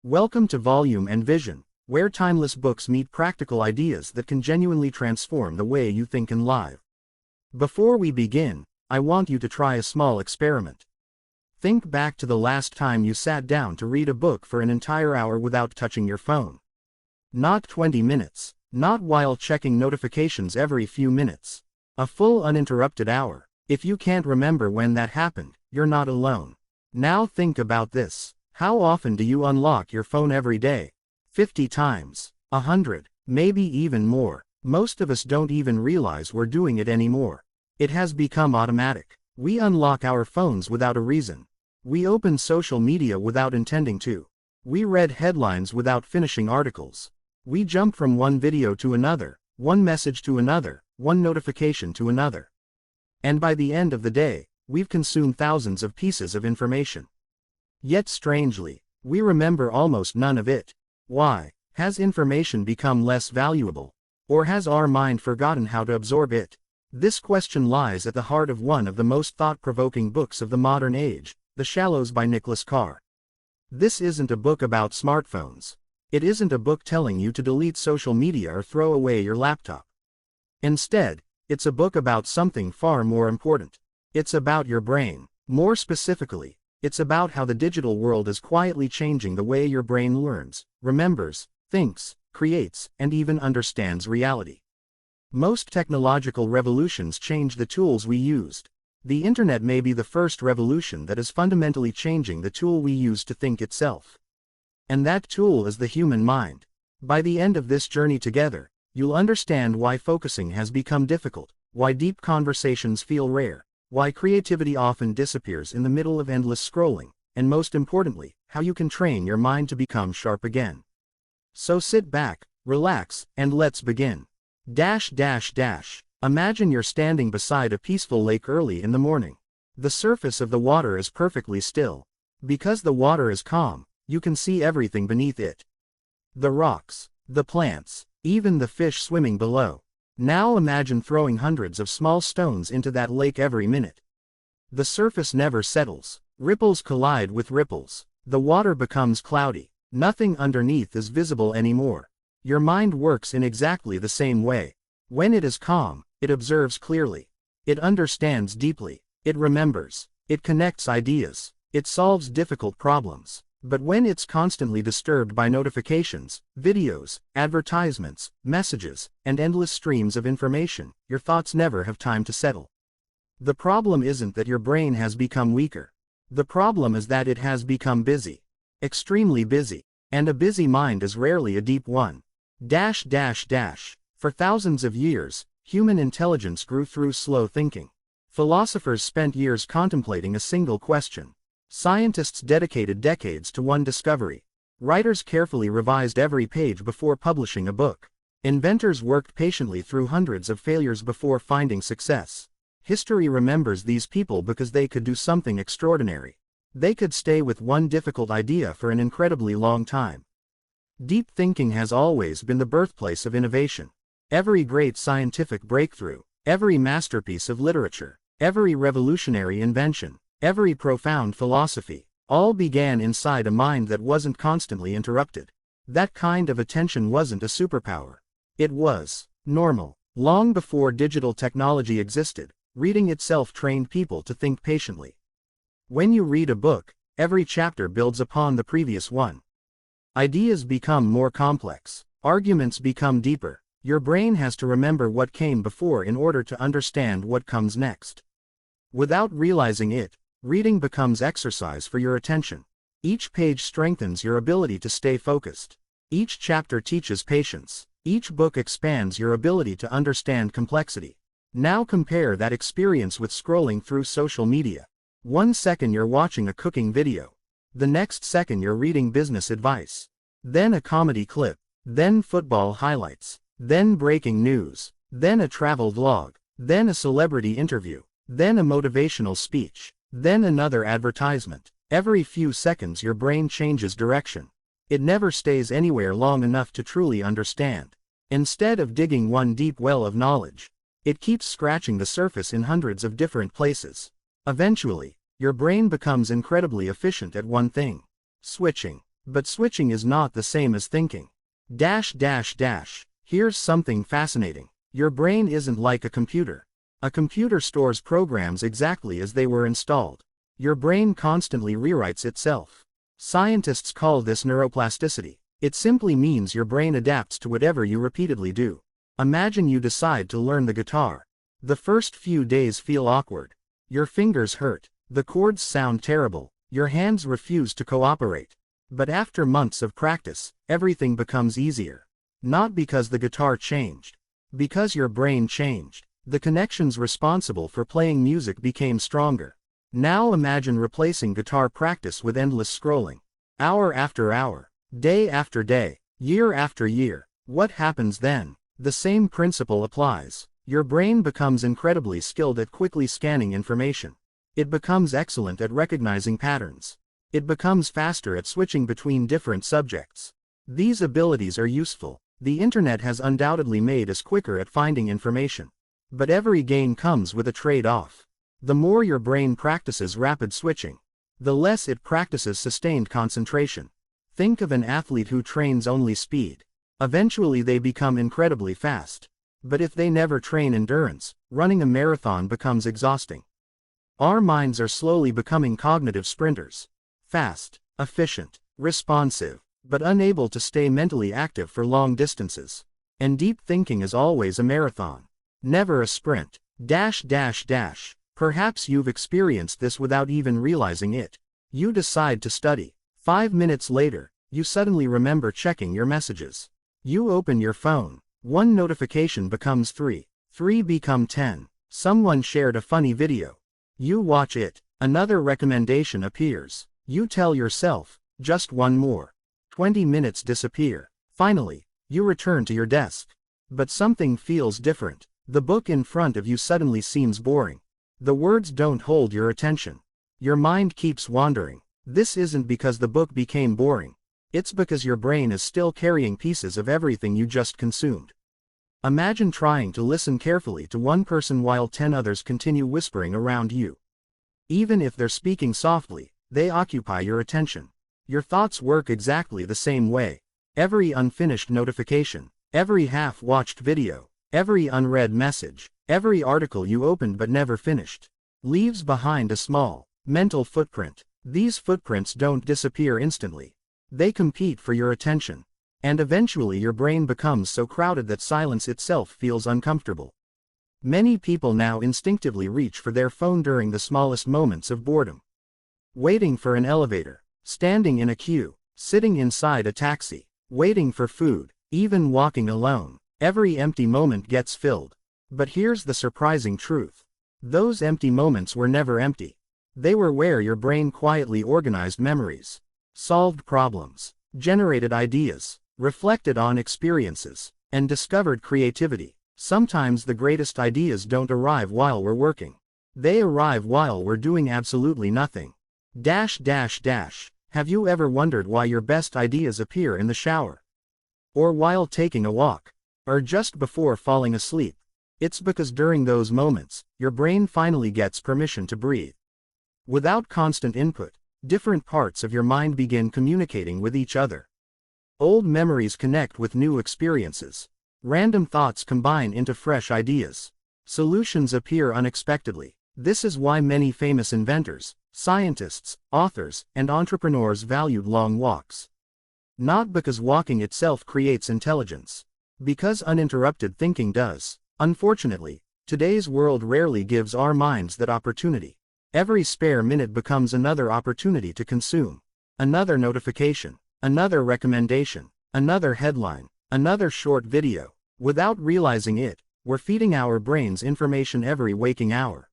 Welcome to Volume and Vision, where timeless books meet practical ideas that can genuinely transform the way you think and live. Before we begin, I want you to try a small experiment. Think back to the last time you sat down to read a book for an entire hour without touching your phone. Not 20 minutes, not while checking notifications every few minutes. A full uninterrupted hour. If you can't remember when that happened, you're not alone. Now think about this. How often do you unlock your phone every day? 50 times, 100, maybe even more. Most of us don't even realize we're doing it anymore. It has become automatic. We unlock our phones without a reason. We open social media without intending to. We read headlines without finishing articles. We jump from one video to another, one message to another, one notification to another. And by the end of the day, we've consumed thousands of pieces of information. Yet strangely, we remember almost none of it. Why? Has information become less valuable? Or has our mind forgotten how to absorb it? This question lies at the heart of one of the most thought-provoking books of the modern age, The Shallows by Carr. This isn't a book about smartphones. It isn't a book telling you to delete social media or throw away your laptop. Instead, it's a book about something far more important. It's about your brain. More specifically, it's about how the digital world is quietly changing the way your brain learns, remembers, thinks, creates, and even understands reality. Most technological revolutions change the tools we used. The internet may be the first revolution that is fundamentally changing the tool we use to think itself. And that tool is the human mind. By the end of this journey together, you'll understand why focusing has become difficult, why deep conversations feel rare, why creativity often disappears in the middle of endless scrolling, and most importantly, how you can train your mind to become sharp again. So sit back, relax, and let's begin. Imagine you're standing beside a peaceful lake early in the morning. The surface of the water is perfectly still. Because the water is calm, you can see everything beneath it. The rocks, the plants, even the fish swimming below. Now imagine throwing hundreds of small stones into that lake every minute. The surface never settles. Ripples collide with ripples. The water becomes cloudy. Nothing underneath is visible anymore. Your mind works in exactly the same way. When it is calm, it observes clearly. It understands deeply. It remembers. It connects ideas. It solves difficult problems. But when it's constantly disturbed by notifications, videos, advertisements, messages, and endless streams of information, your thoughts never have time to settle. The problem isn't that your brain has become weaker. The problem is that it has become busy. Extremely busy. And a busy mind is rarely a deep one. For thousands of years, human intelligence grew through slow thinking. Philosophers spent years contemplating a single question. Scientists dedicated decades to one discovery. Writers carefully revised every page before publishing a book. Inventors worked patiently through hundreds of failures before finding success. History remembers these people because they could do something extraordinary. They could stay with one difficult idea for an incredibly long time. Deep thinking has always been the birthplace of innovation. Every great scientific breakthrough, every masterpiece of literature, every revolutionary invention, every profound philosophy, all began inside a mind that wasn't constantly interrupted. That kind of attention wasn't a superpower. It was normal. Long before digital technology existed, reading itself trained people to think patiently. When you read a book, every chapter builds upon the previous one. Ideas become more complex. Arguments become deeper. Your brain has to remember what came before in order to understand what comes next. Without realizing it, reading becomes exercise for your attention. Each page strengthens your ability to stay focused. Each chapter teaches patience. Each book expands your ability to understand complexity. Now compare that experience with scrolling through social media. 1 second you're watching a cooking video. The next second you're reading business advice. Then a comedy clip. Then football highlights. Then breaking news. Then a travel vlog. Then a celebrity interview. Then a motivational speech. Then another advertisement. Every few seconds your brain changes direction. It never stays anywhere long enough to truly understand. Instead of digging one deep well of knowledge, it keeps scratching the surface in hundreds of different places. Eventually, your brain becomes incredibly efficient at one thing: switching. But switching is not the same as thinking. Here's something fascinating. Your brain isn't like a computer. A computer stores programs exactly as they were installed. Your brain constantly rewrites itself. Scientists call this neuroplasticity. It simply means your brain adapts to whatever you repeatedly do. Imagine you decide to learn the guitar. The first few days feel awkward. Your fingers hurt. The chords sound terrible. Your hands refuse to cooperate. But after months of practice, everything becomes easier. Not because the guitar changed. Because your brain changed. The connections responsible for playing music became stronger. Now imagine replacing guitar practice with endless scrolling. Hour after hour. Day after day. Year after year. What happens then? The same principle applies. Your brain becomes incredibly skilled at quickly scanning information. It becomes excellent at recognizing patterns. It becomes faster at switching between different subjects. These abilities are useful. The internet has undoubtedly made us quicker at finding information. But every gain comes with a trade-off. The more your brain practices rapid switching, the less it practices sustained concentration. Think of an athlete who trains only speed. Eventually they become incredibly fast. But if they never train endurance, running a marathon becomes exhausting. Our minds are slowly becoming cognitive sprinters. Fast, efficient, responsive, but unable to stay mentally active for long distances. And deep thinking is always a marathon, never a sprint. Perhaps you've experienced this without even realizing it. You decide to study. 5 minutes later, you suddenly remember checking your messages. You open your phone. 1 notification becomes 3. 3 become 10. Someone shared a funny video. You watch it. Another recommendation appears. You tell yourself, just one more. 20 minutes disappear. Finally, you return to your desk. But something feels different. The book in front of you suddenly seems boring. The words don't hold your attention. Your mind keeps wandering. This isn't because the book became boring. It's because your brain is still carrying pieces of everything you just consumed. Imagine trying to listen carefully to one person while 10 others continue whispering around you. Even if they're speaking softly, they occupy your attention. Your thoughts work exactly the same way. Every unfinished notification, every half-watched video, every unread message, every article you opened but never finished, leaves behind a small, mental footprint. These footprints don't disappear instantly. They compete for your attention. And eventually your brain becomes so crowded that silence itself feels uncomfortable. Many people now instinctively reach for their phone during the smallest moments of boredom. Waiting for an elevator, standing in a queue, sitting inside a taxi, waiting for food, even walking alone. Every empty moment gets filled. But here's the surprising truth. Those empty moments were never empty. They were where your brain quietly organized memories, solved problems, generated ideas, reflected on experiences, and discovered creativity. Sometimes the greatest ideas don't arrive while we're working. They arrive while we're doing absolutely nothing. Have you ever wondered why your best ideas appear in the shower? Or while taking a walk? Or just before falling asleep? It's because during those moments, your brain finally gets permission to breathe. Without constant input, different parts of your mind begin communicating with each other. Old memories connect with new experiences. Random thoughts combine into fresh ideas. Solutions appear unexpectedly. This is why many famous inventors, scientists, authors, and entrepreneurs valued long walks. Not because walking itself creates intelligence. Because uninterrupted thinking does. Unfortunately, today's world rarely gives our minds that opportunity. Every spare minute becomes another opportunity to consume. Another notification, another recommendation, another headline, another short video. Without realizing it, we're feeding our brains information every waking hour.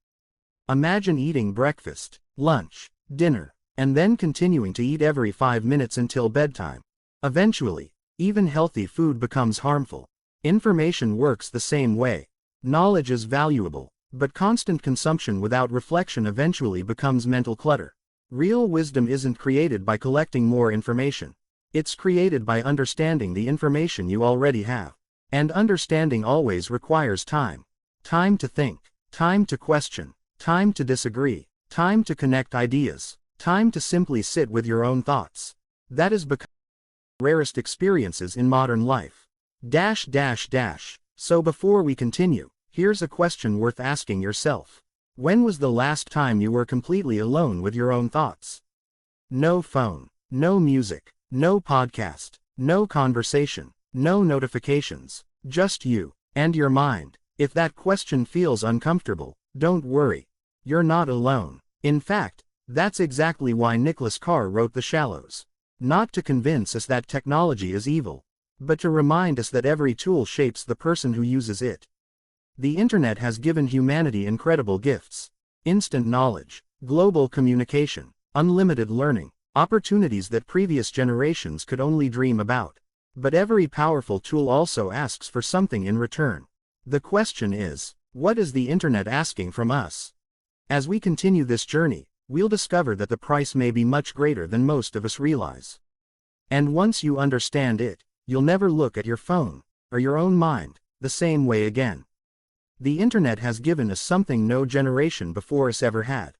Imagine eating breakfast, lunch, dinner, and then continuing to eat every 5 minutes until bedtime. Eventually, even healthy food becomes harmful. Information works the same way. Knowledge is valuable, but constant consumption without reflection eventually becomes mental clutter. Real wisdom isn't created by collecting more information. It's created by understanding the information you already have. And understanding always requires time. Time to think, time to question, time to disagree, time to connect ideas, time to simply sit with your own thoughts. That is become one of the rarest experiences in modern life. So before we continue, here's a question worth asking yourself. When was the last time you were completely alone with your own thoughts? No phone, no music, no podcast, no conversation, no notifications, just you and your mind. If that question feels uncomfortable, don't worry. You're not alone. In fact, that's exactly why Nicholas Carr wrote The Shallows. Not to convince us that technology is evil, but to remind us that every tool shapes the person who uses it. The internet has given humanity incredible gifts. Instant knowledge, global communication, unlimited learning, opportunities that previous generations could only dream about. But every powerful tool also asks for something in return. The question is, what is the internet asking from us? As we continue this journey, we'll discover that the price may be much greater than most of us realize. And once you understand it, you'll never look at your phone, or your own mind, the same way again. The internet has given us something no generation before us ever had.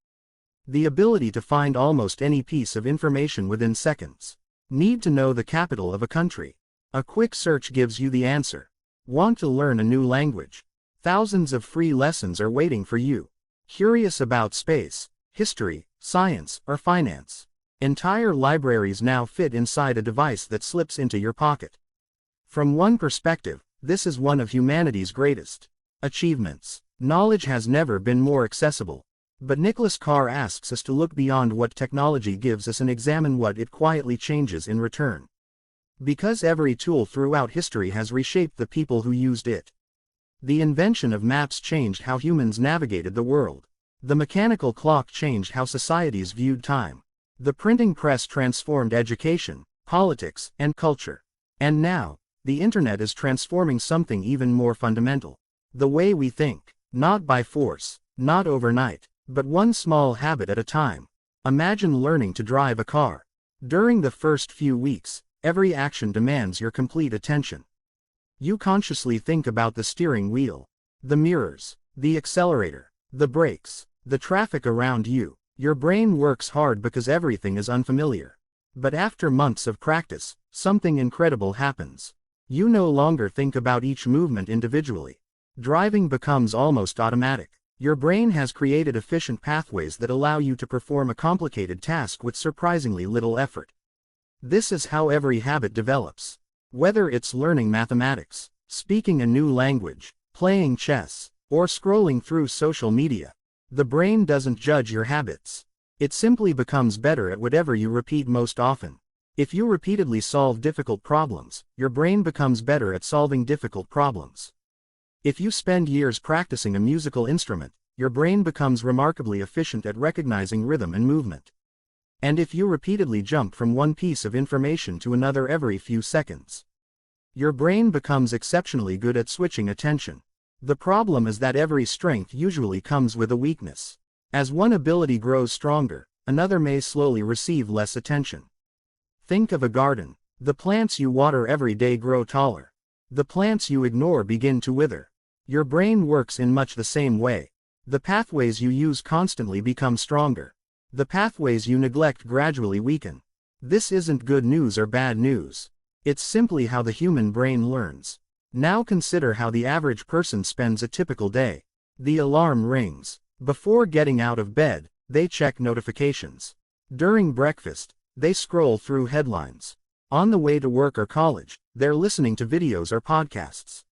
The ability to find almost any piece of information within seconds. Need to know the capital of a country? A quick search gives you the answer. Want to learn a new language? Thousands of free lessons are waiting for you. Curious about space, history, science, or finance? Entire libraries now fit inside a device that slips into your pocket. From one perspective, this is one of humanity's greatest achievements. Knowledge has never been more accessible. But Nicholas Carr asks us to look beyond what technology gives us and examine what it quietly changes in return. Because every tool throughout history has reshaped the people who used it. The invention of maps changed how humans navigated the world. The mechanical clock changed how societies viewed time. The printing press transformed education, politics, and culture. And now, the internet is transforming something even more fundamental. The way we think. Not by force, not overnight, but one small habit at a time. Imagine learning to drive a car. During the first few weeks, every action demands your complete attention. You consciously think about the steering wheel, the mirrors, the accelerator, the brakes, the traffic around you. Your brain works hard because everything is unfamiliar. But after months of practice, something incredible happens. You no longer think about each movement individually. Driving becomes almost automatic. Your brain has created efficient pathways that allow you to perform a complicated task with surprisingly little effort. This is how every habit develops. Whether it's learning mathematics, speaking a new language, playing chess, or scrolling through social media, the brain doesn't judge your habits. It simply becomes better at whatever you repeat most often. If you repeatedly solve difficult problems, your brain becomes better at solving difficult problems. If you spend years practicing a musical instrument, your brain becomes remarkably efficient at recognizing rhythm and movement. And if you repeatedly jump from one piece of information to another every few seconds, your brain becomes exceptionally good at switching attention. The problem is that every strength usually comes with a weakness. As one ability grows stronger, another may slowly receive less attention. Think of a garden. The plants you water every day grow taller. The plants you ignore begin to wither. Your brain works in much the same way. The pathways you use constantly become stronger. The pathways you neglect gradually weaken. This isn't good news or bad news. It's simply how the human brain learns. Now consider how the average person spends a typical day. The alarm rings. Before getting out of bed, they check notifications. During breakfast, they scroll through headlines. On the way to work or college, they're listening to videos or podcasts.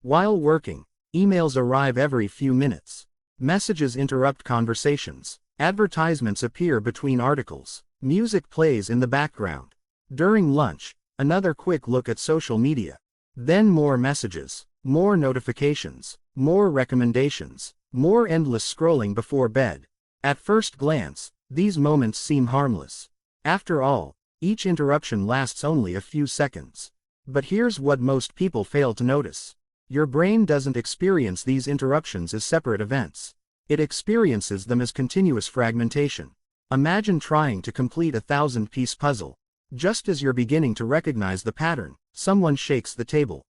While working, emails arrive every few minutes. Messages interrupt conversations. Advertisements appear between articles. Music plays in the background. During lunch, another quick look at social media. Then more messages, more notifications, more recommendations, more endless scrolling before bed. At first glance, these moments seem harmless. After all, each interruption lasts only a few seconds. But here's what most people fail to notice. Your brain doesn't experience these interruptions as separate events. It experiences them as continuous fragmentation. Imagine trying to complete a 1,000-piece puzzle. Just as you're beginning to recognize the pattern, someone shakes the table.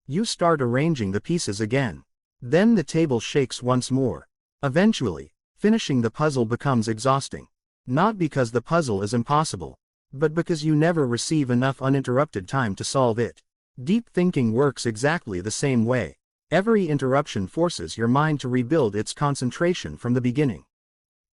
You start arranging the pieces again. Then the table shakes once more. Eventually, finishing the puzzle becomes exhausting. Not because the puzzle is impossible, but because you never receive enough uninterrupted time to solve it. Deep thinking works exactly the same way. Every interruption forces your mind to rebuild its concentration from the beginning.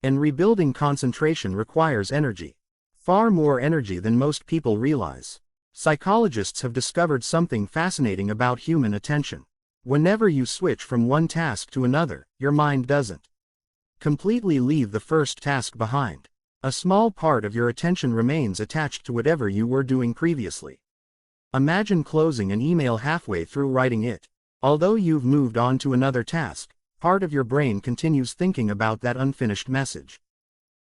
And rebuilding concentration requires energy. Far more energy than most people realize. Psychologists have discovered something fascinating about human attention. Whenever you switch from one task to another, your mind doesn't completely leave the first task behind. A small part of your attention remains attached to whatever you were doing previously. Imagine closing an email halfway through writing it. Although you've moved on to another task, part of your brain continues thinking about that unfinished message.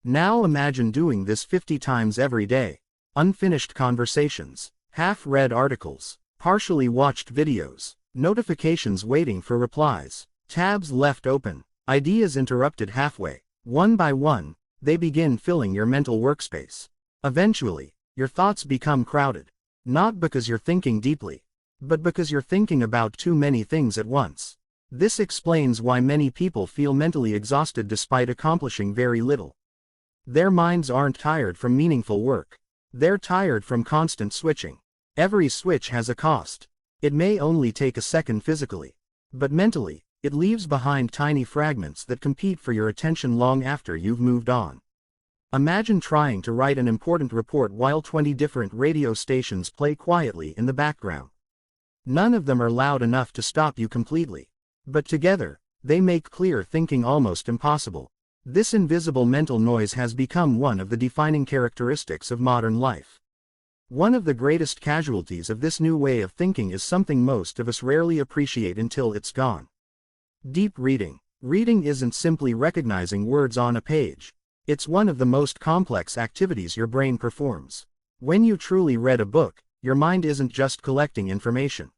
Now imagine doing this 50 times every day. Unfinished conversations, half-read articles, partially watched videos, notifications waiting for replies, tabs left open, ideas interrupted halfway. One by one, they begin filling your mental workspace. Eventually, your thoughts become crowded. Not because you're thinking deeply, but because you're thinking about too many things at once. This explains why many people feel mentally exhausted despite accomplishing very little. Their minds aren't tired from meaningful work. They're tired from constant switching. Every switch has a cost. It may only take a second physically, but mentally, it leaves behind tiny fragments that compete for your attention long after you've moved on. Imagine trying to write an important report while 20 different radio stations play quietly in the background. None of them are loud enough to stop you completely. But together, they make clear thinking almost impossible. This invisible mental noise has become one of the defining characteristics of modern life. One of the greatest casualties of this new way of thinking is something most of us rarely appreciate until it's gone. Deep reading. Reading isn't simply recognizing words on a page. It's one of the most complex activities your brain performs. When you truly read a book, your mind isn't just collecting information.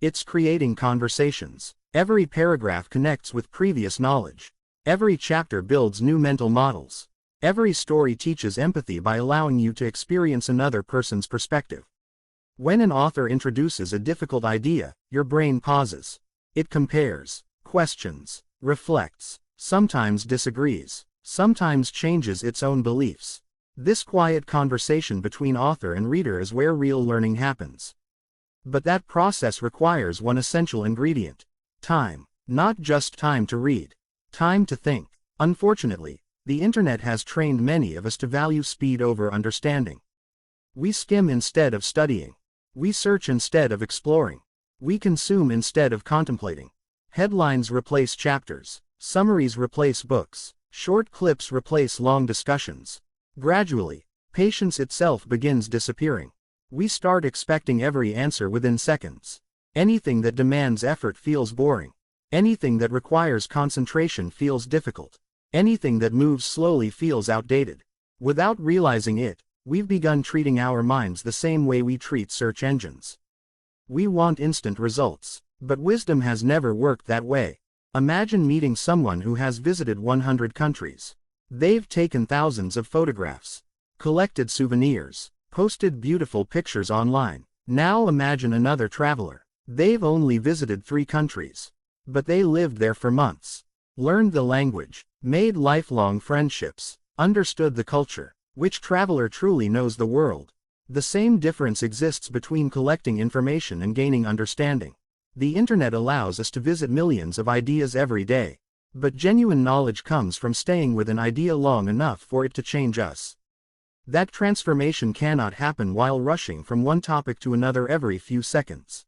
It's creating conversations. Every paragraph connects with previous knowledge. Every chapter builds new mental models. Every story teaches empathy by allowing you to experience another person's perspective. When an author introduces a difficult idea, your brain pauses. It compares, questions, reflects, sometimes disagrees, sometimes changes its own beliefs. This quiet conversation between author and reader is where real learning happens. But that process requires one essential ingredient: time. Not just time to read, time to think. Unfortunately, the internet has trained many of us to value speed over understanding. We skim instead of studying. We search instead of exploring. We consume instead of contemplating. Headlines replace chapters. Summaries replace books. Short clips replace long discussions. Gradually, patience itself begins disappearing. We start expecting every answer within seconds. Anything that demands effort feels boring. Anything that requires concentration feels difficult. Anything that moves slowly feels outdated. Without realizing it, we've begun treating our minds the same way we treat search engines. We want instant results, but wisdom has never worked that way. Imagine meeting someone who has visited 100 countries. They've taken thousands of photographs, collected souvenirs, posted beautiful pictures online. Now imagine another traveler. They've only visited 3 countries, but they lived there for months, learned the language, made lifelong friendships, understood the culture. Which traveler truly knows the world? The same difference exists between collecting information and gaining understanding. The internet allows us to visit millions of ideas every day, but genuine knowledge comes from staying with an idea long enough for it to change us. That transformation cannot happen while rushing from one topic to another every few seconds.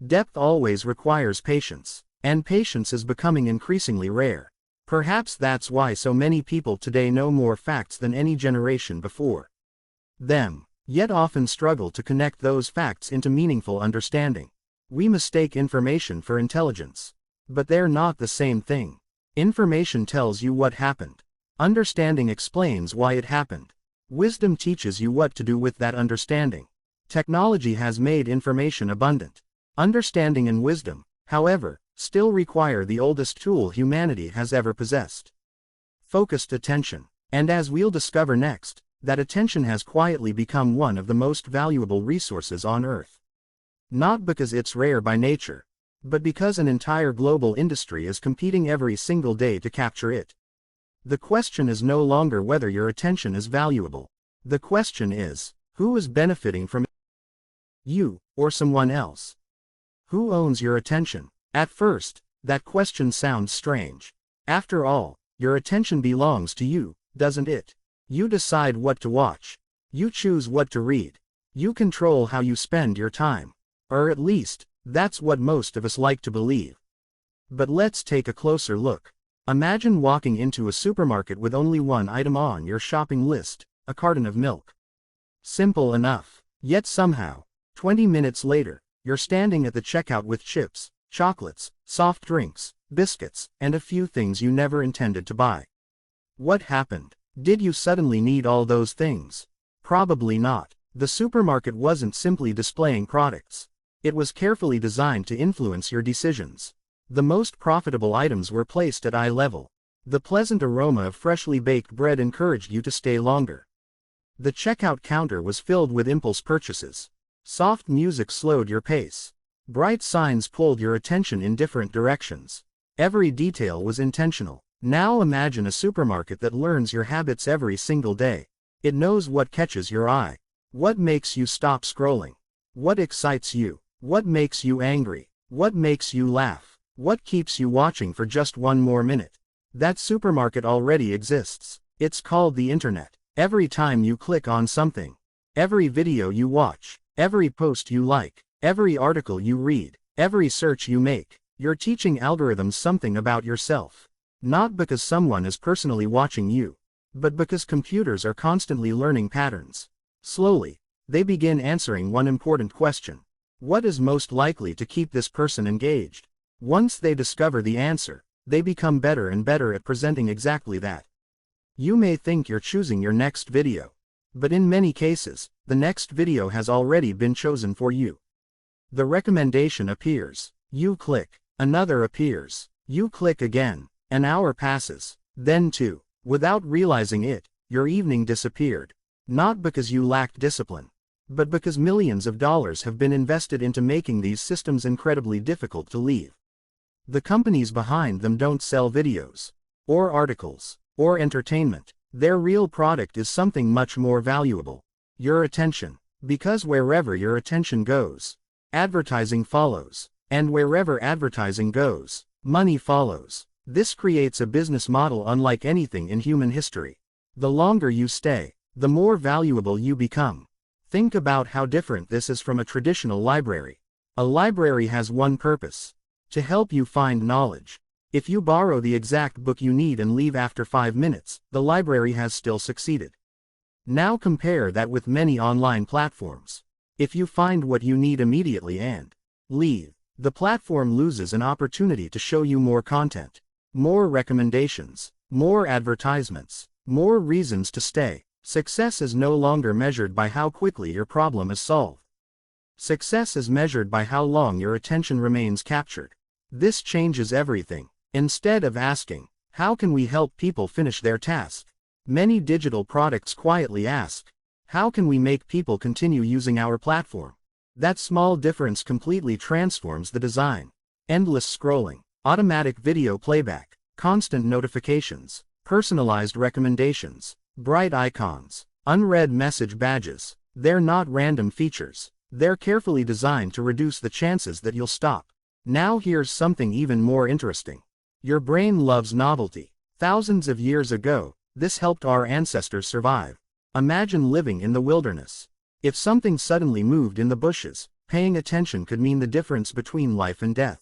Depth always requires patience, and patience is becoming increasingly rare. Perhaps that's why so many people today know more facts than any generation before them, yet often struggle to connect those facts into meaningful understanding. We mistake information for intelligence, but they're not the same thing. Information tells you what happened. Understanding explains why it happened. Wisdom teaches you what to do with that understanding. Technology has made information abundant. Understanding and wisdom, however, still require the oldest tool humanity has ever possessed: focused attention. And as we'll discover next, that attention has quietly become one of the most valuable resources on Earth. Not because it's rare by nature, but because an entire global industry is competing every single day to capture it. The question is no longer whether your attention is valuable, The question is, who is benefiting from it? You, or someone else? Who owns your attention? At first, that question sounds strange. After all, your attention belongs to you, doesn't it? You decide what to watch. You choose what to read. You control how you spend your time. Or at least, that's what most of us like to believe. But let's take a closer look. Imagine walking into a supermarket with only one item on your shopping list, a carton of milk. Simple enough. Yet somehow, 20 minutes later, you're standing at the checkout with chips, chocolates, soft drinks, biscuits, and a few things you never intended to buy. What happened? Did you suddenly need all those things? Probably not. The supermarket wasn't simply displaying products. It was carefully designed to influence your decisions. The most profitable items were placed at eye level. The pleasant aroma of freshly baked bread encouraged you to stay longer. The checkout counter was filled with impulse purchases. Soft music slowed your pace. Bright signs pulled your attention in different directions. Every detail was intentional. Now imagine a supermarket that learns your habits every single day. It knows what catches your eye. What makes you stop scrolling? What excites you? What makes you angry? What makes you laugh? What keeps you watching for just one more minute? That supermarket already exists. It's called the internet. Every time you click on something, every video you watch, every post you like, every article you read, every search you make, you're teaching algorithms something about yourself. Not because someone is personally watching you, but because computers are constantly learning patterns. Slowly, they begin answering one important question. What is most likely to keep this person engaged? Once they discover the answer, they become better and better at presenting exactly that. You may think you're choosing your next video, but in many cases, the next video has already been chosen for you. The recommendation appears. You click. Another appears. You click again. An hour passes. Then two. Without realizing it, your evening disappeared. Not because you lacked discipline, but because millions of dollars have been invested into making these systems incredibly difficult to leave. The companies behind them don't sell videos, or articles, or entertainment. Their real product is something much more valuable. Your attention. Because wherever your attention goes, advertising follows. And wherever advertising goes, money follows. This creates a business model unlike anything in human history. The longer you stay, the more valuable you become. Think about how different this is from a traditional library. A library has one purpose: to help you find knowledge. If you borrow the exact book you need and leave after 5 minutes, the library has still succeeded. Now compare that with many online platforms. If you find what you need immediately and leave, the platform loses an opportunity to show you more content, more recommendations, more advertisements, more reasons to stay. Success is no longer measured by how quickly your problem is solved. Success is measured by how long your attention remains captured. This changes everything. Instead of asking, how can we help people finish their task? Many digital products quietly ask, how can we make people continue using our platform? That small difference completely transforms the design. Endless scrolling, automatic video playback, constant notifications, personalized recommendations, bright icons, unread message badges. They're not random features. They're carefully designed to reduce the chances that you'll stop. Now here's something even more interesting. Your brain loves novelty. Thousands of years ago, this helped our ancestors survive. Imagine living in the wilderness. If something suddenly moved in the bushes, paying attention could mean the difference between life and death.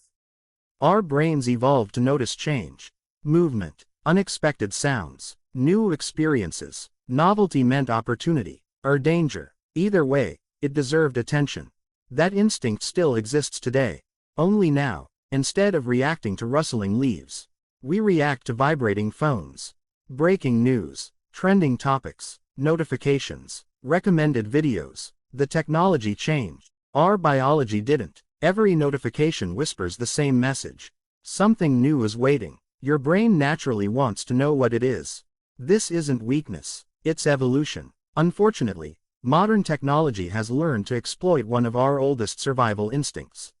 Our brains evolved to notice change, movement, unexpected sounds, new experiences. Novelty meant opportunity, or danger. Either way, it deserved attention. That instinct still exists today. Only now, instead of reacting to rustling leaves, we react to vibrating phones. Breaking news, trending topics, notifications, recommended videos. The technology changed. Our biology didn't. Every notification whispers the same message. Something new is waiting. Your brain naturally wants to know what it is. This isn't weakness, it's evolution. Unfortunately, modern technology has learned to exploit one of our oldest survival instincts.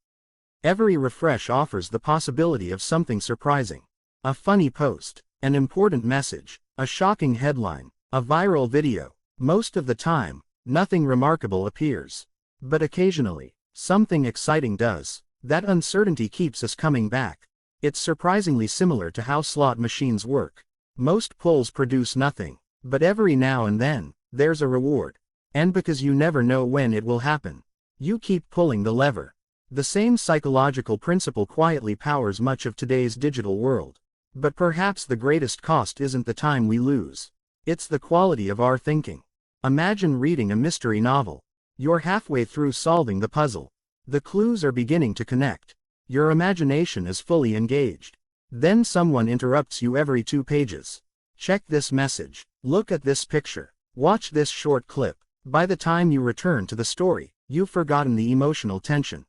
Every refresh offers the possibility of something surprising. A funny post, an important message, a shocking headline, a viral video. Most of the time, nothing remarkable appears. But occasionally, something exciting does. That uncertainty keeps us coming back. It's surprisingly similar to how slot machines work. Most pulls produce nothing, but every now and then, there's a reward. And because you never know when it will happen, you keep pulling the lever. The same psychological principle quietly powers much of today's digital world. But perhaps the greatest cost isn't the time we lose. It's the quality of our thinking. Imagine reading a mystery novel. You're halfway through solving the puzzle. The clues are beginning to connect. Your imagination is fully engaged. Then someone interrupts you every 2 pages. Check this message. Look at this picture. Watch this short clip. By the time you return to the story, you've forgotten the emotional tension.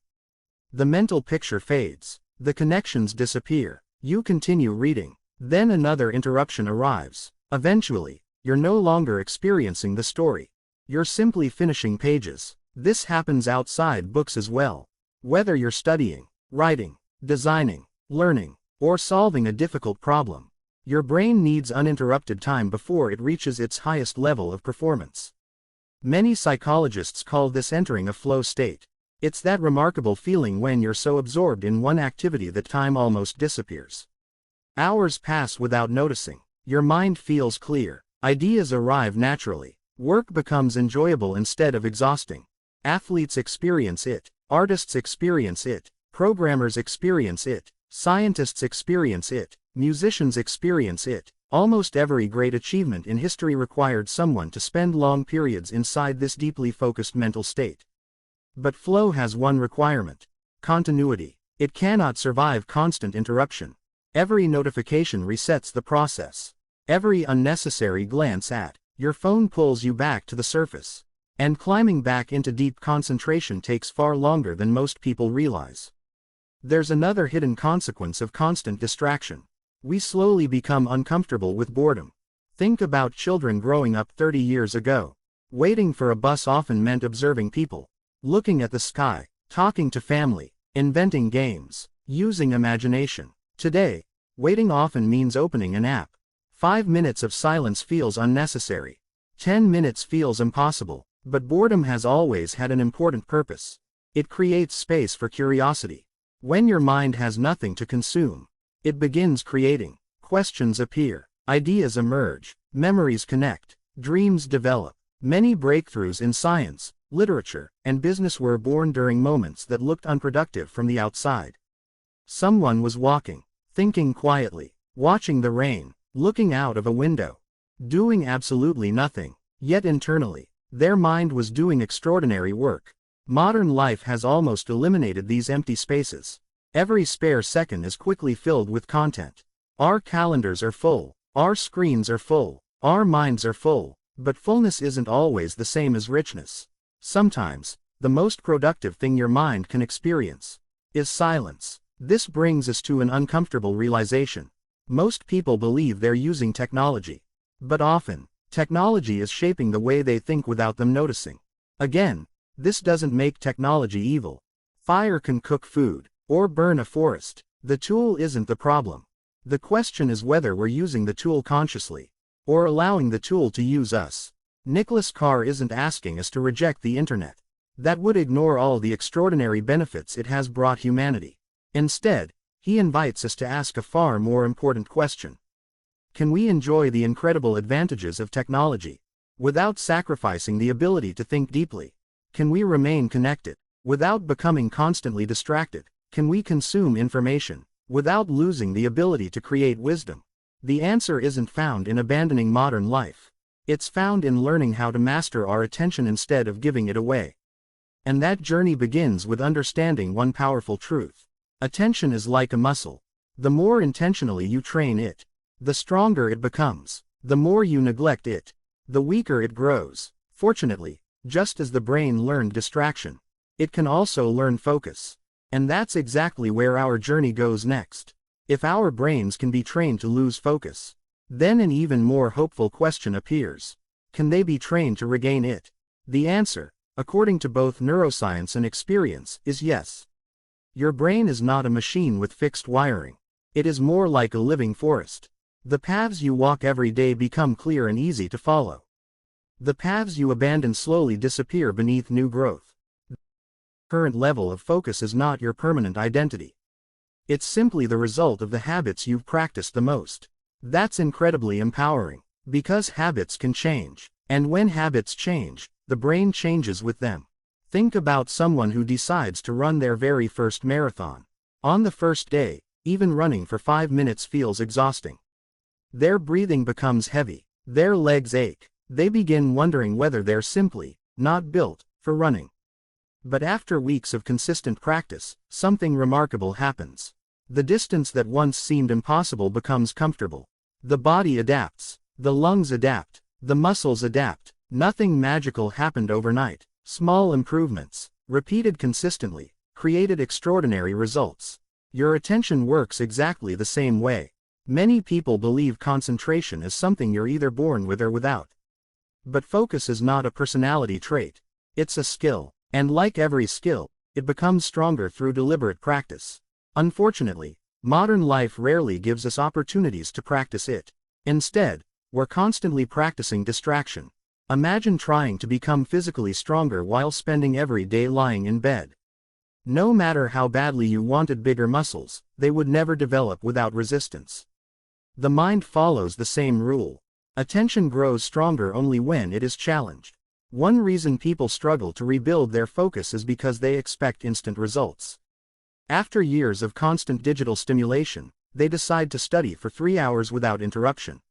The mental picture fades. The connections disappear. You continue reading. Then another interruption arrives. Eventually, you're no longer experiencing the story. You're simply finishing pages. This happens outside books as well. Whether you're studying, writing, designing, learning, or solving a difficult problem, your brain needs uninterrupted time before it reaches its highest level of performance. Many psychologists call this entering a flow state. It's that remarkable feeling when you're so absorbed in one activity that time almost disappears. Hours pass without noticing. Your mind feels clear. Ideas arrive naturally. Work becomes enjoyable instead of exhausting. Athletes experience it. Artists experience it. Programmers experience it. Scientists experience it. Musicians experience it. Almost every great achievement in history required someone to spend long periods inside this deeply focused mental state. But flow has one requirement: continuity. It cannot survive constant interruption. Every notification resets the process. Every unnecessary glance at your phone pulls you back to the surface. And climbing back into deep concentration takes far longer than most people realize. There's another hidden consequence of constant distraction. We slowly become uncomfortable with boredom. Think about children growing up 30 years ago. Waiting for a bus often meant observing people, looking at the sky, talking to family, inventing games, using imagination. Today, waiting often means opening an app. 5 minutes of silence feels unnecessary. 10 minutes feels impossible. But boredom has always had an important purpose. It creates space for curiosity. When your mind has nothing to consume, it begins creating. Questions appear. Ideas emerge. Memories connect. Dreams develop. Many breakthroughs in science, literature, and business were born during moments that looked unproductive from the outside. Someone was walking, thinking quietly, watching the rain, looking out of a window, doing absolutely nothing, yet internally, their mind was doing extraordinary work. Modern life has almost eliminated these empty spaces. Every spare second is quickly filled with content. Our calendars are full, our screens are full, our minds are full, but fullness isn't always the same as richness. Sometimes, the most productive thing your mind can experience is silence. This brings us to an uncomfortable realization. Most people believe they're using technology. But often, technology is shaping the way they think without them noticing. Again, this doesn't make technology evil. Fire can cook food, or burn a forest. The tool isn't the problem. The question is whether we're using the tool consciously, or allowing the tool to use us. Nicholas Carr isn't asking us to reject the internet. That would ignore all the extraordinary benefits it has brought humanity. Instead, he invites us to ask a far more important question. Can we enjoy the incredible advantages of technology without sacrificing the ability to think deeply? Can we remain connected without becoming constantly distracted? Can we consume information without losing the ability to create wisdom? The answer isn't found in abandoning modern life. It's found in learning how to master our attention instead of giving it away. And that journey begins with understanding one powerful truth. Attention is like a muscle. The more intentionally you train it, the stronger it becomes. The more you neglect it, the weaker it grows. Fortunately, just as the brain learned distraction, it can also learn focus. And that's exactly where our journey goes next. If our brains can be trained to lose focus, then an even more hopeful question appears. Can they be trained to regain it? The answer, according to both neuroscience and experience, is yes. Your brain is not a machine with fixed wiring. It is more like a living forest. The paths you walk every day become clear and easy to follow. The paths you abandon slowly disappear beneath new growth. The current level of focus is not your permanent identity. It's simply the result of the habits you've practiced the most. That's incredibly empowering, because habits can change. And when habits change, the brain changes with them. Think about someone who decides to run their very first marathon. On the first day, even running for 5 minutes feels exhausting. Their breathing becomes heavy. Their legs ache. They begin wondering whether they're simply not built for running. But after weeks of consistent practice, something remarkable happens. The distance that once seemed impossible becomes comfortable. The body adapts. The lungs adapt. The muscles adapt. Nothing magical happened overnight. Small improvements, repeated consistently, created extraordinary results. Your attention works exactly the same way. Many people believe concentration is something you're either born with or without. But focus is not a personality trait. It's a skill. And like every skill, it becomes stronger through deliberate practice. Unfortunately, modern life rarely gives us opportunities to practice it. Instead, we're constantly practicing distraction. Imagine trying to become physically stronger while spending every day lying in bed. No matter how badly you wanted bigger muscles, they would never develop without resistance. The mind follows the same rule. Attention grows stronger only when it is challenged. One reason people struggle to rebuild their focus is because they expect instant results. After years of constant digital stimulation, they decide to study for 3 hours without interruption.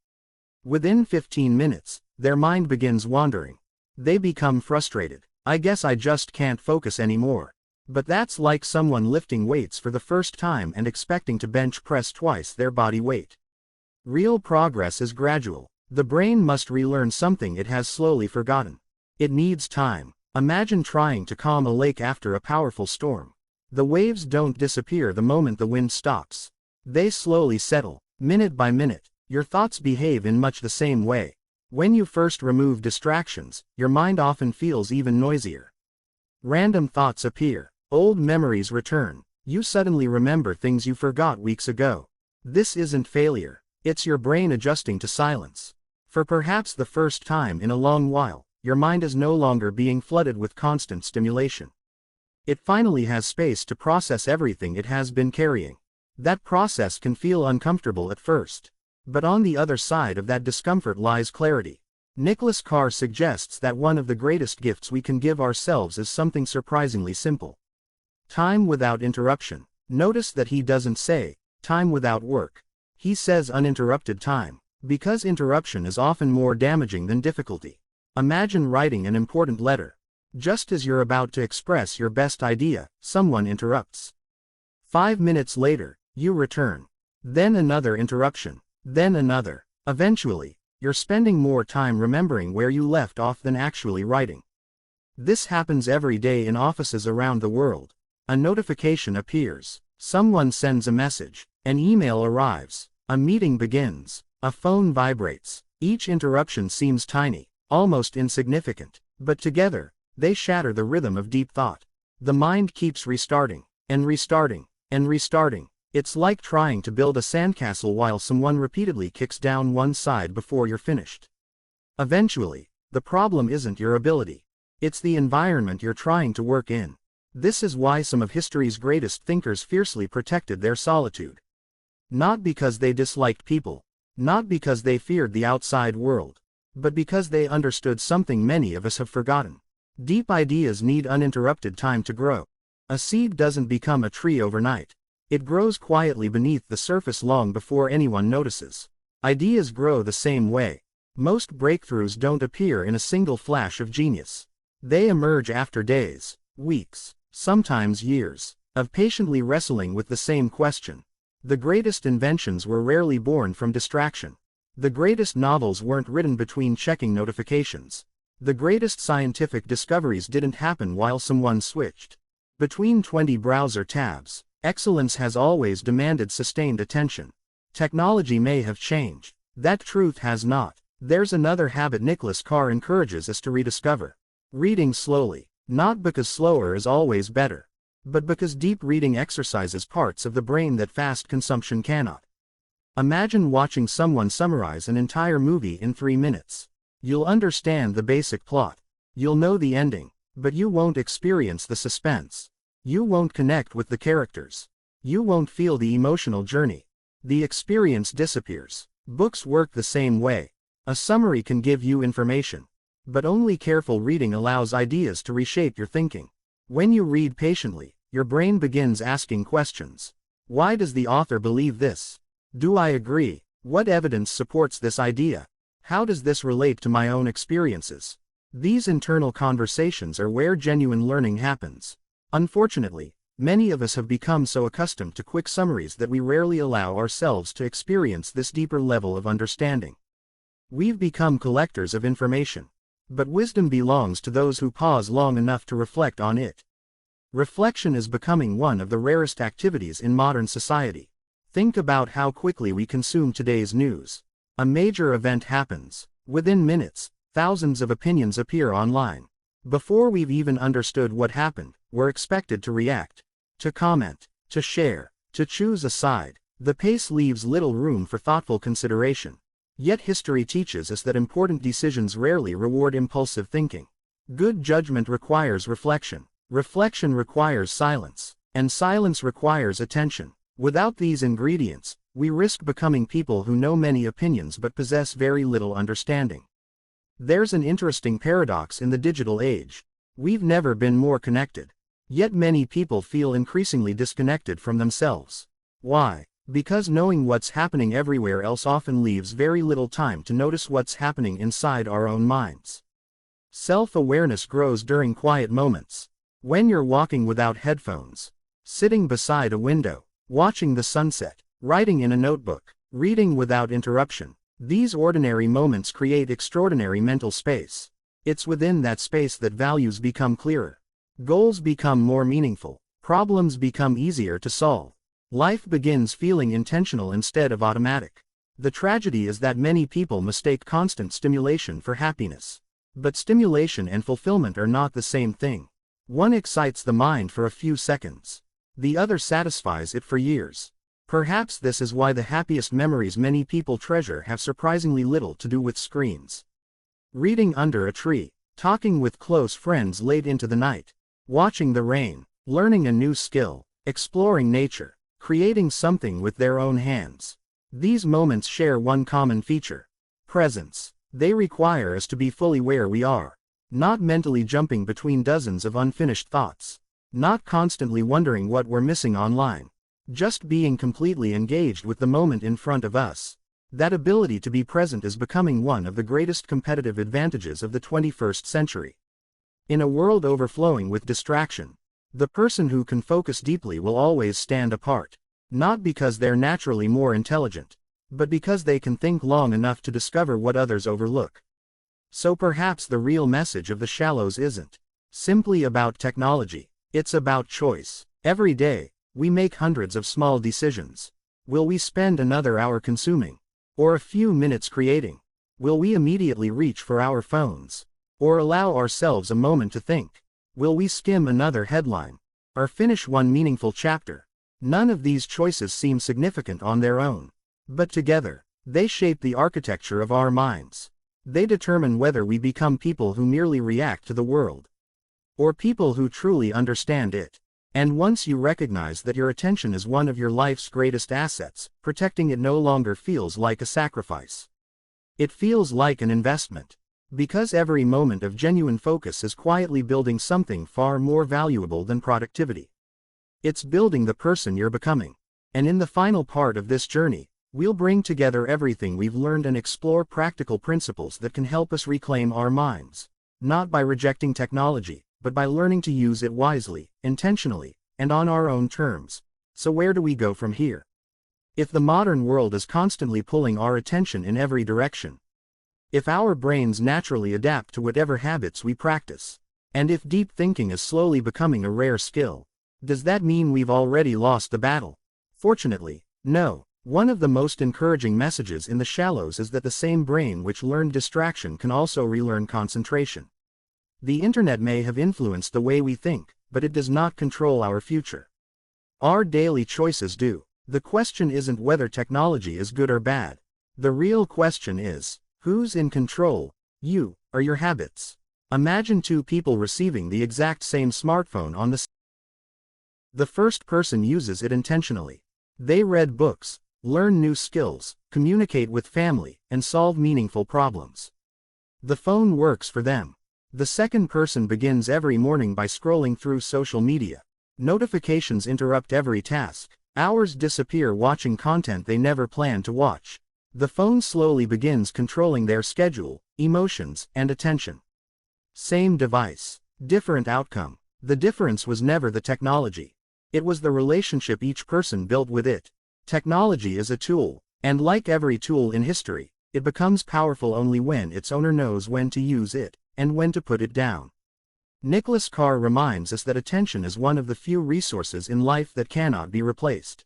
Within 15 minutes, their mind begins wandering. They become frustrated. I guess I just can't focus anymore. But that's like someone lifting weights for the first time and expecting to bench press twice their body weight. Real progress is gradual. The brain must relearn something it has slowly forgotten. It needs time. Imagine trying to calm a lake after a powerful storm. The waves don't disappear the moment the wind stops. They slowly settle, minute by minute. Your thoughts behave in much the same way. When you first remove distractions, your mind often feels even noisier. Random thoughts appear. Old memories return. You suddenly remember things you forgot weeks ago. This isn't failure. It's your brain adjusting to silence. For perhaps the first time in a long while, your mind is no longer being flooded with constant stimulation. It finally has space to process everything it has been carrying. That process can feel uncomfortable at first. But on the other side of that discomfort lies clarity. Carr suggests that one of the greatest gifts we can give ourselves is something surprisingly simple. Time without interruption. Notice that he doesn't say, time without work. He says uninterrupted time, because interruption is often more damaging than difficulty. Imagine writing an important letter. Just as you're about to express your best idea, someone interrupts. 5 minutes later, you return. Then another interruption. Then another. Eventually, you're spending more time remembering where you left off than actually writing. This happens every day in offices around the world. A notification appears. Someone sends a message. An email arrives. A meeting begins. A phone vibrates. Each interruption seems tiny, almost insignificant. But together, they shatter the rhythm of deep thought. The mind keeps restarting, and restarting, and restarting. It's like trying to build a sandcastle while someone repeatedly kicks down one side before you're finished. Eventually, the problem isn't your ability. It's the environment you're trying to work in. This is why some of history's greatest thinkers fiercely protected their solitude. Not because they disliked people, not because they feared the outside world, but because they understood something many of us have forgotten. Deep ideas need uninterrupted time to grow. A seed doesn't become a tree overnight. It grows quietly beneath the surface long before anyone notices. Ideas grow the same way. Most breakthroughs don't appear in a single flash of genius. They emerge after days, weeks, sometimes years, of patiently wrestling with the same question. The greatest inventions were rarely born from distraction. The greatest novels weren't written between checking notifications. The greatest scientific discoveries didn't happen while someone switched between 20 browser tabs. Excellence has always demanded sustained attention. Technology may have changed. That truth has not. There's another habit Carr encourages us to rediscover. Reading slowly. Not because slower is always better, but because deep reading exercises parts of the brain that fast consumption cannot. Imagine watching someone summarize an entire movie in 3 minutes. You'll understand the basic plot. You'll know the ending, but you won't experience the suspense. You won't connect with the characters. You won't feel the emotional journey. The experience disappears. Books work the same way. A summary can give you information, but only careful reading allows ideas to reshape your thinking. When you read patiently, your brain begins asking questions. Why does the author believe this? Do I agree? What evidence supports this idea? How does this relate to my own experiences? These internal conversations are where genuine learning happens. Unfortunately, many of us have become so accustomed to quick summaries that we rarely allow ourselves to experience this deeper level of understanding. We've become collectors of information. But wisdom belongs to those who pause long enough to reflect on it. Reflection is becoming one of the rarest activities in modern society. Think about how quickly we consume today's news. A major event happens. Within minutes, thousands of opinions appear online. Before we've even understood what happened, we're expected to react, to comment, to share, to choose a side. The pace leaves little room for thoughtful consideration. Yet history teaches us that important decisions rarely reward impulsive thinking. Good judgment requires reflection. Reflection requires silence. And silence requires attention. Without these ingredients, we risk becoming people who know many opinions but possess very little understanding. There's an interesting paradox in the digital age. We've never been more connected. Yet many people feel increasingly disconnected from themselves. Why? Because knowing what's happening everywhere else often leaves very little time to notice what's happening inside our own minds. Self-awareness grows during quiet moments. When you're walking without headphones, sitting beside a window, watching the sunset, writing in a notebook, reading without interruption. These ordinary moments create extraordinary mental space. It's within that space that values become clearer. Goals become more meaningful. Problems become easier to solve. Life begins feeling intentional instead of automatic. The tragedy is that many people mistake constant stimulation for happiness. But stimulation and fulfillment are not the same thing. One excites the mind for a few seconds. The other satisfies it for years. Perhaps this is why the happiest memories many people treasure have surprisingly little to do with screens. Reading under a tree, talking with close friends late into the night, watching the rain, learning a new skill, exploring nature, creating something with their own hands. These moments share one common feature: presence. They require us to be fully where we are, not mentally jumping between dozens of unfinished thoughts, not constantly wondering what we're missing online, just being completely engaged with the moment in front of us. That ability to be present is becoming one of the greatest competitive advantages of the 21st century. In a world overflowing with distraction, the person who can focus deeply will always stand apart, not because they're naturally more intelligent, but because they can think long enough to discover what others overlook. So perhaps the real message of The Shallows isn't simply about technology, it's about choice. Every day, we make hundreds of small decisions. Will we spend another hour consuming? Or a few minutes creating? Will we immediately reach for our phones? Or allow ourselves a moment to think? Will we skim another headline? Or finish one meaningful chapter? None of these choices seem significant on their own. But together, they shape the architecture of our minds. They determine whether we become people who merely react to the world, or people who truly understand it. And once you recognize that your attention is one of your life's greatest assets, protecting it no longer feels like a sacrifice. It feels like an investment. Because every moment of genuine focus is quietly building something far more valuable than productivity. It's building the person you're becoming. And in the final part of this journey, we'll bring together everything we've learned and explore practical principles that can help us reclaim our minds. Not by rejecting technology, but by learning to use it wisely, intentionally, and on our own terms. So where do we go from here? If the modern world is constantly pulling our attention in every direction, if our brains naturally adapt to whatever habits we practice, and if deep thinking is slowly becoming a rare skill, does that mean we've already lost the battle? Fortunately, no. One of the most encouraging messages in The Shallows is that the same brain which learned distraction can also relearn concentration. The internet may have influenced the way we think, but it does not control our future. Our daily choices do. The question isn't whether technology is good or bad. The real question is, who's in control? You are your habits. Imagine two people receiving the exact same smartphone on the first person uses it intentionally. They read books, learn new skills, communicate with family, and solve meaningful problems. The phone works for them. The second person begins every morning by scrolling through social media. Notifications interrupt every task. Hours disappear watching content they never planned to watch. The phone slowly begins controlling their schedule, emotions, and attention. Same device, different outcome. The difference was never the technology. It was the relationship each person built with it. Technology is a tool, and like every tool in history, it becomes powerful only when its owner knows when to use it, and when to put it down. Nicholas Carr reminds us that attention is one of the few resources in life that cannot be replaced.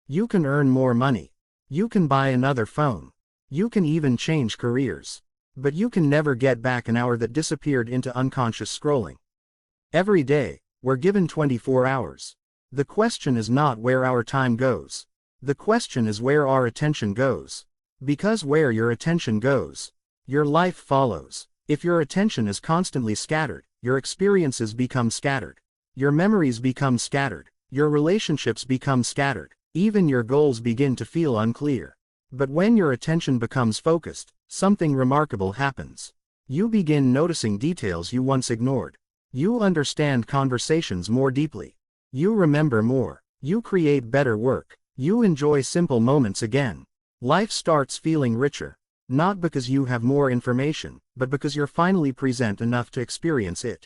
You can earn more money. You can buy another phone. You can even change careers. But you can never get back an hour that disappeared into unconscious scrolling. Every day, we're given 24 hours. The question is not where our time goes. The question is where our attention goes. Because where your attention goes, your life follows. If your attention is constantly scattered, your experiences become scattered. Your memories become scattered. Your relationships become scattered. Even your goals begin to feel unclear. But when your attention becomes focused, something remarkable happens. You begin noticing details you once ignored. You understand conversations more deeply. You remember more. You create better work. You enjoy simple moments again. Life starts feeling richer. Not because you have more information, but because you're finally present enough to experience it.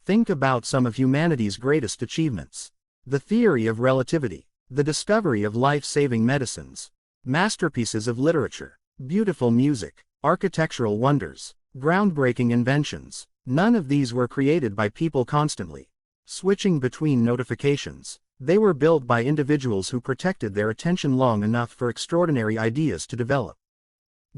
Think about some of humanity's greatest achievements. The theory of relativity, the discovery of life-saving medicines, masterpieces of literature, beautiful music, architectural wonders, groundbreaking inventions. None of these were created by people constantly switching between notifications. They were built by individuals who protected their attention long enough for extraordinary ideas to develop.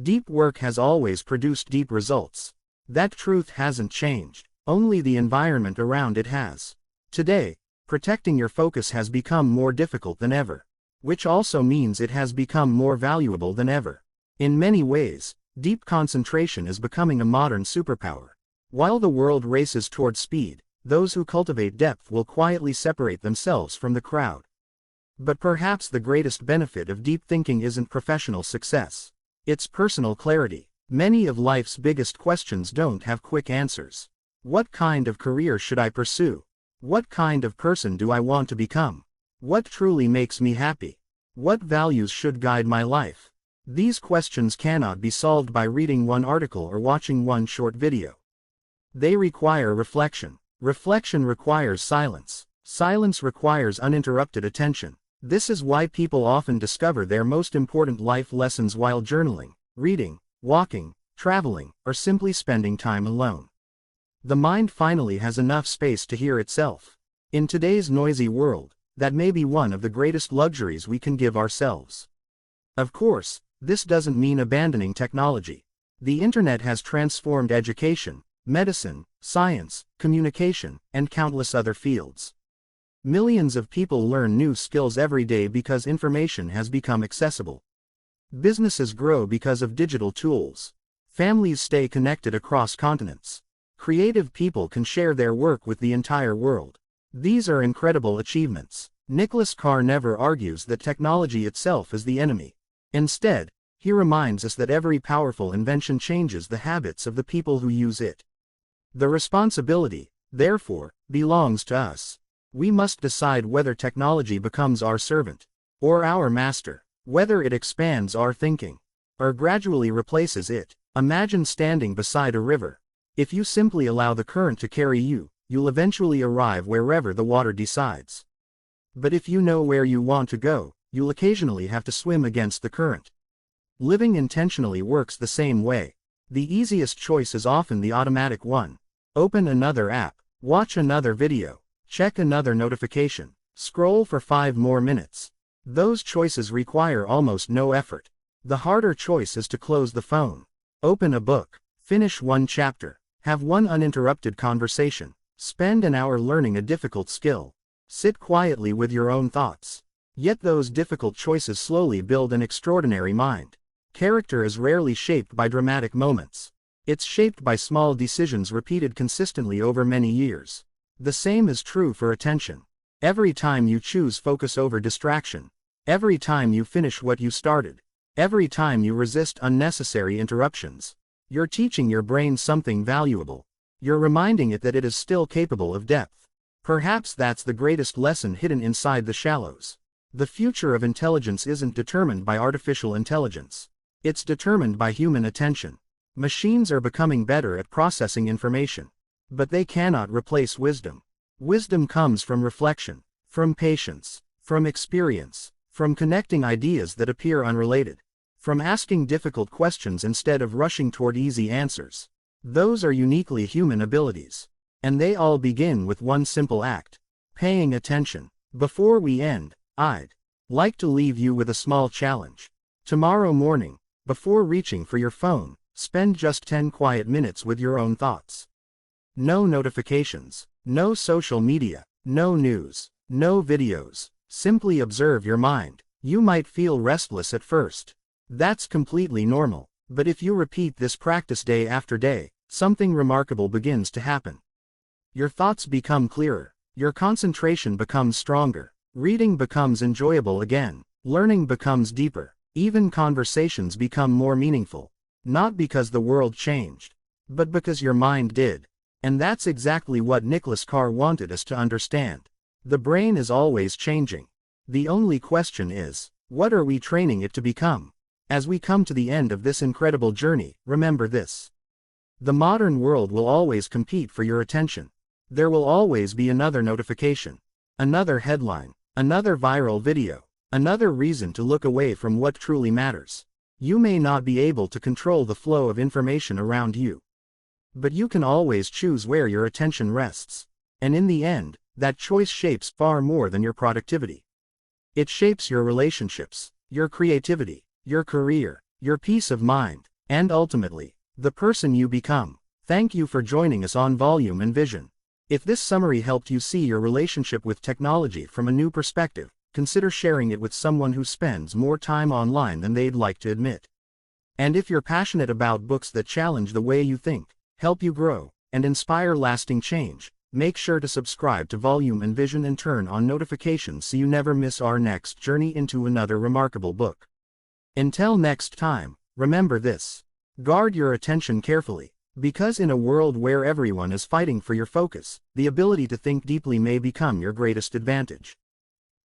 Deep work has always produced deep results. That truth hasn't changed, only the environment around it has. Today, protecting your focus has become more difficult than ever, which also means it has become more valuable than ever. In many ways, deep concentration is becoming a modern superpower. While the world races toward speed, those who cultivate depth will quietly separate themselves from the crowd. But perhaps the greatest benefit of deep thinking isn't professional success. It's personal clarity. Many of life's biggest questions don't have quick answers. What kind of career should I pursue? What kind of person do I want to become? What truly makes me happy? What values should guide my life? These questions cannot be solved by reading one article or watching one short video. They require reflection. Reflection requires silence. Silence requires uninterrupted attention. This is why people often discover their most important life lessons while journaling, reading, walking, traveling, or simply spending time alone. The mind finally has enough space to hear itself. In today's noisy world, that may be one of the greatest luxuries we can give ourselves. Of course, this doesn't mean abandoning technology. The internet has transformed education, medicine, science, communication, and countless other fields. Millions of people learn new skills every day because information has become accessible. Businesses grow because of digital tools. Families stay connected across continents. Creative people can share their work with the entire world. These are incredible achievements. Nicholas Carr never argues that technology itself is the enemy. Instead, he reminds us that every powerful invention changes the habits of the people who use it. The responsibility, therefore, belongs to us. We must decide whether technology becomes our servant, or our master, whether it expands our thinking, or gradually replaces it. Imagine standing beside a river. If you simply allow the current to carry you, you'll eventually arrive wherever the water decides. But if you know where you want to go, you'll occasionally have to swim against the current. Living intentionally works the same way. The easiest choice is often the automatic one. Open another app, watch another video, check another notification, scroll for 5 more minutes. Those choices require almost no effort. The harder choice is to close the phone, open a book, finish one chapter, have one uninterrupted conversation, spend an hour learning a difficult skill, sit quietly with your own thoughts. Yet those difficult choices slowly build an extraordinary mind. Character is rarely shaped by dramatic moments. It's shaped by small decisions repeated consistently over many years. The same is true for attention. Every time you choose focus over distraction, every time you finish what you started, every time you resist unnecessary interruptions, you're teaching your brain something valuable. You're reminding it that it is still capable of depth. Perhaps that's the greatest lesson hidden inside the shallows. The future of intelligence isn't determined by artificial intelligence. It's determined by human attention. Machines are becoming better at processing information, but they cannot replace wisdom. Wisdom comes from reflection, from patience, from experience, from connecting ideas that appear unrelated, from asking difficult questions instead of rushing toward easy answers. Those are uniquely human abilities. And they all begin with one simple act: paying attention. Before we end, I'd like to leave you with a small challenge. Tomorrow morning, before reaching for your phone, spend just 10 quiet minutes with your own thoughts. No notifications, no social media, no news, no videos. Simply observe your mind. You might feel restless at first. That's completely normal. But if you repeat this practice day after day, something remarkable begins to happen. Your thoughts become clearer. Your concentration becomes stronger. Reading becomes enjoyable again. Learning becomes deeper. Even conversations become more meaningful. Not because the world changed, but because your mind did. And that's exactly what Nicholas Carr wanted us to understand. The brain is always changing. The only question is, what are we training it to become? As we come to the end of this incredible journey, remember this. The modern world will always compete for your attention. There will always be another notification, another headline, another viral video, another reason to look away from what truly matters. You may not be able to control the flow of information around you, but you can always choose where your attention rests. And in the end, that choice shapes far more than your productivity. It shapes your relationships, your creativity, your career, your peace of mind, and ultimately, the person you become. Thank you for joining us on Volume and Vision. If this summary helped you see your relationship with technology from a new perspective, consider sharing it with someone who spends more time online than they'd like to admit. And if you're passionate about books that challenge the way you think, help you grow, and inspire lasting change, make sure to subscribe to Volume and Vision and turn on notifications so you never miss our next journey into another remarkable book. Until next time, remember this. Guard your attention carefully, because in a world where everyone is fighting for your focus, the ability to think deeply may become your greatest advantage.